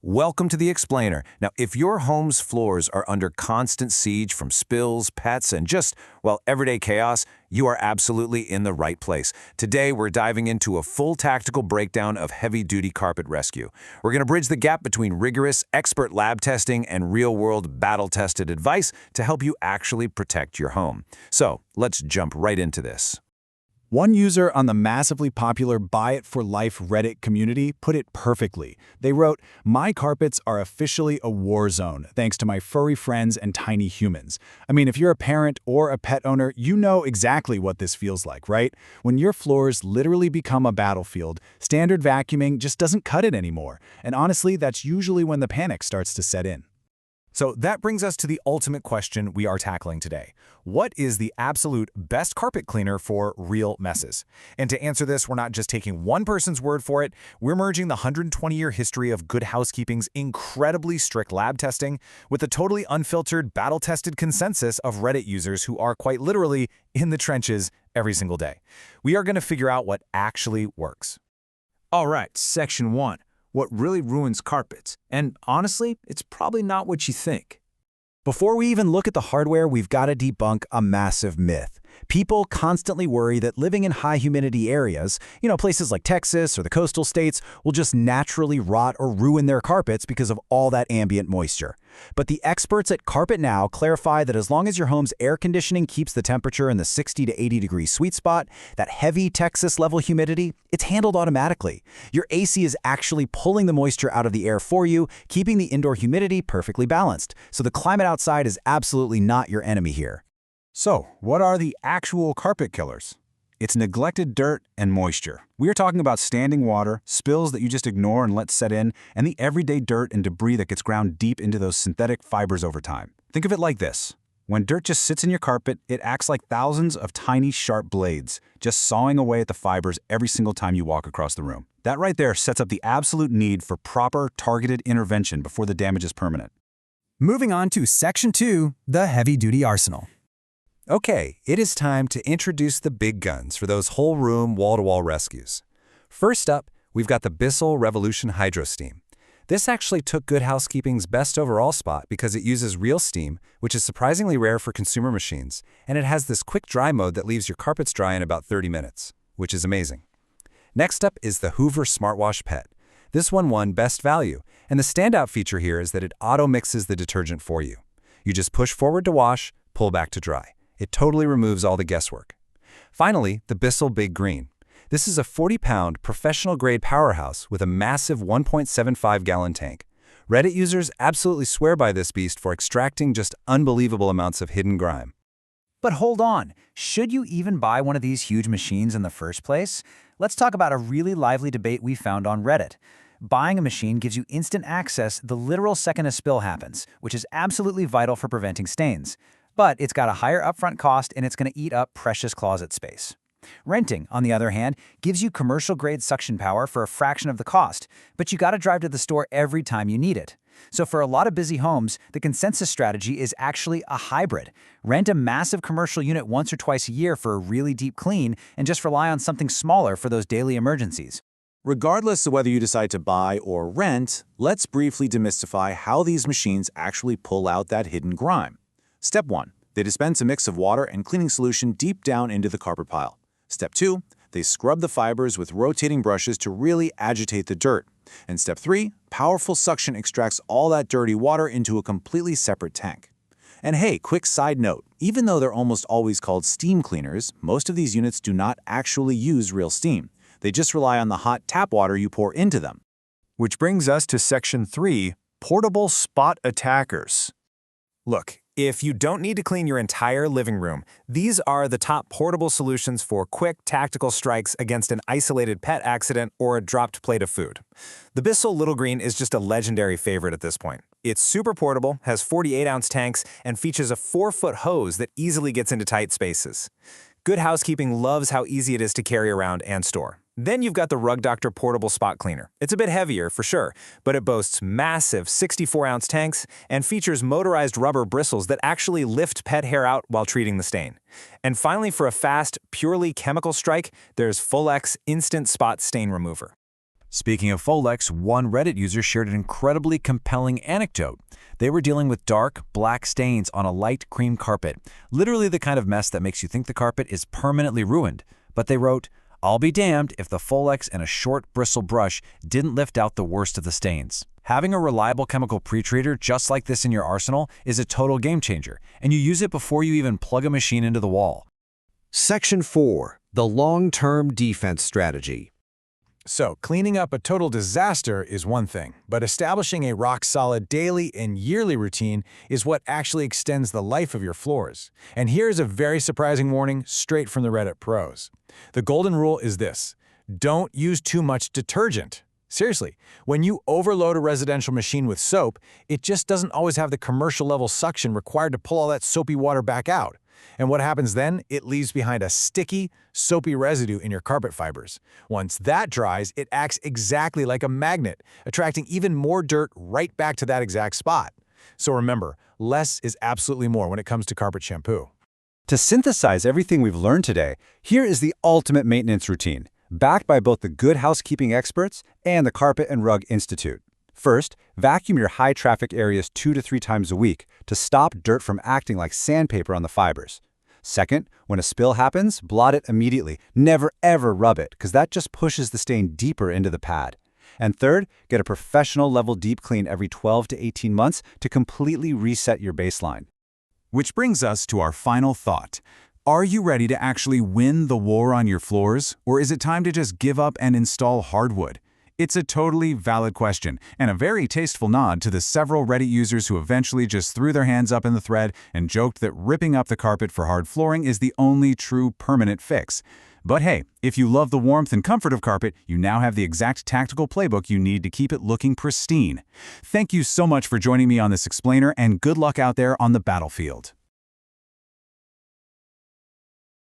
Welcome to the Explainer. Now, if your home's floors are under constant siege from spills, pets, and just, well, everyday chaos, you are absolutely in the right place. Today, we're diving into a full tactical breakdown of heavy-duty carpet rescue. We're going to bridge the gap between rigorous, expert lab testing and real-world, battle-tested advice to help you actually protect your home. So, let's jump right into this. One user on the massively popular Buy It for Life Reddit community put it perfectly. They wrote, "My carpets are officially a war zone, thanks to my furry friends and tiny humans." I mean, if you're a parent or a pet owner, you know exactly what this feels like, right? When your floors literally become a battlefield, standard vacuuming just doesn't cut it anymore. And honestly, that's usually when the panic starts to set in. So that brings us to the ultimate question we are tackling today. What is the absolute best carpet cleaner for real messes? And to answer this, we're not just taking one person's word for it. We're merging the 120-year history of Good Housekeeping's incredibly strict lab testing with the totally unfiltered, battle-tested consensus of Reddit users who are quite literally in the trenches every single day. We are going to figure out what actually works. All right, Section 1. What really ruins carpets. And honestly, it's probably not what you think. Before we even look at the hardware, we've got to debunk a massive myth. People constantly worry that living in high humidity areas, places like Texas or the coastal states, will just naturally rot or ruin their carpets because of all that ambient moisture. But the experts at Carpet Now clarify that as long as your home's air conditioning keeps the temperature in the 60 to 80 degree sweet spot, that heavy Texas level humidity, it's handled automatically. Your AC is actually pulling the moisture out of the air for you, keeping the indoor humidity perfectly balanced. So the climate outside is absolutely not your enemy here. So, what are the actual carpet killers? It's neglected dirt and moisture. We are talking about standing water, spills that you just ignore and let set in, and the everyday dirt and debris that gets ground deep into those synthetic fibers over time. Think of it like this. When dirt just sits in your carpet, it acts like thousands of tiny, sharp blades, just sawing away at the fibers every single time you walk across the room. That right there sets up the absolute need for proper, targeted intervention before the damage is permanent. Moving on to Section 2, the heavy-duty arsenal. Okay, it is time to introduce the big guns for those whole room wall-to-wall rescues. First up, we've got the Bissell Revolution Hydro Steam. This actually took Good Housekeeping's best overall spot because it uses real steam, which is surprisingly rare for consumer machines, and it has this quick dry mode that leaves your carpets dry in about 30 minutes, which is amazing. Next up is the Hoover SmartWash Pet. This one won Best Value, and the standout feature here is that it auto-mixes the detergent for you. You just push forward to wash, pull back to dry. It totally removes all the guesswork. Finally, the Bissell Big Green. This is a 40-pound, professional-grade powerhouse with a massive 1.75-gallon tank. Reddit users absolutely swear by this beast for extracting just unbelievable amounts of hidden grime. But hold on, should you even buy one of these huge machines in the first place? Let's talk about a really lively debate we found on Reddit. Buying a machine gives you instant access the literal second a spill happens, which is absolutely vital for preventing stains. But it's got a higher upfront cost and it's going to eat up precious closet space. Renting, on the other hand, gives you commercial-grade suction power for a fraction of the cost, but you got to drive to the store every time you need it. So for a lot of busy homes, the consensus strategy is actually a hybrid. Rent a massive commercial unit once or twice a year for a really deep clean and just rely on something smaller for those daily emergencies. Regardless of whether you decide to buy or rent, let's briefly demystify how these machines actually pull out that hidden grime. Step 1. They dispense a mix of water and cleaning solution deep down into the carpet pile. Step 2. They scrub the fibers with rotating brushes to really agitate the dirt. And Step 3. Powerful suction extracts all that dirty water into a completely separate tank. And hey, quick side note, even though they're almost always called steam cleaners, most of these units do not actually use real steam. They just rely on the hot tap water you pour into them. Which brings us to Section 3, Portable Spot Attackers. Look, if you don't need to clean your entire living room, these are the top portable solutions for quick, tactical strikes against an isolated pet accident or a dropped plate of food. The Bissell Little Green is just a legendary favorite at this point. It's super portable, has 48-ounce tanks, and features a 4-foot hose that easily gets into tight spaces. Good Housekeeping loves how easy it is to carry around and store. Then you've got the Rug Doctor Portable Spot Cleaner. It's a bit heavier, for sure, but it boasts massive 64-ounce tanks and features motorized rubber bristles that actually lift pet hair out while treating the stain. And finally, for a fast, purely chemical strike, there's Full-X Instant Spot Stain Remover. Speaking of Folex, one Reddit user shared an incredibly compelling anecdote. They were dealing with dark, black stains on a light cream carpet, literally the kind of mess that makes you think the carpet is permanently ruined. But they wrote, "I'll be damned if the Folex and a short bristle brush didn't lift out the worst of the stains." Having a reliable chemical pretreater just like this in your arsenal is a total game changer, and you use it before you even plug a machine into the wall. Section 4. The long-term defense strategy. So, cleaning up a total disaster is one thing, but establishing a rock-solid daily and yearly routine is what actually extends the life of your floors. And here's a very surprising warning straight from the Reddit pros. The golden rule is this: don't use too much detergent. Seriously, when you overload a residential machine with soap, it just doesn't always have the commercial-level suction required to pull all that soapy water back out. And what happens then? It leaves behind a sticky, soapy residue in your carpet fibers. Once that dries, it acts exactly like a magnet, attracting even more dirt right back to that exact spot. So remember, less is absolutely more when it comes to carpet shampoo. To synthesize everything we've learned today, here is the ultimate maintenance routine, backed by both the Good Housekeeping experts and the Carpet and Rug Institute. First, vacuum your high-traffic areas 2 to 3 times a week to stop dirt from acting like sandpaper on the fibers. Second, when a spill happens, blot it immediately. Never ever rub it, because that just pushes the stain deeper into the pad. And third, get a professional-level deep clean every 12 to 18 months to completely reset your baseline. Which brings us to our final thought. Are you ready to actually win the war on your floors, or is it time to just give up and install hardwood? It's a totally valid question, and a very tasteful nod to the several Reddit users who eventually just threw their hands up in the thread and joked that ripping up the carpet for hard flooring is the only true permanent fix. But hey, if you love the warmth and comfort of carpet, you now have the exact tactical playbook you need to keep it looking pristine. Thank you so much for joining me on this explainer, and good luck out there on the battlefield.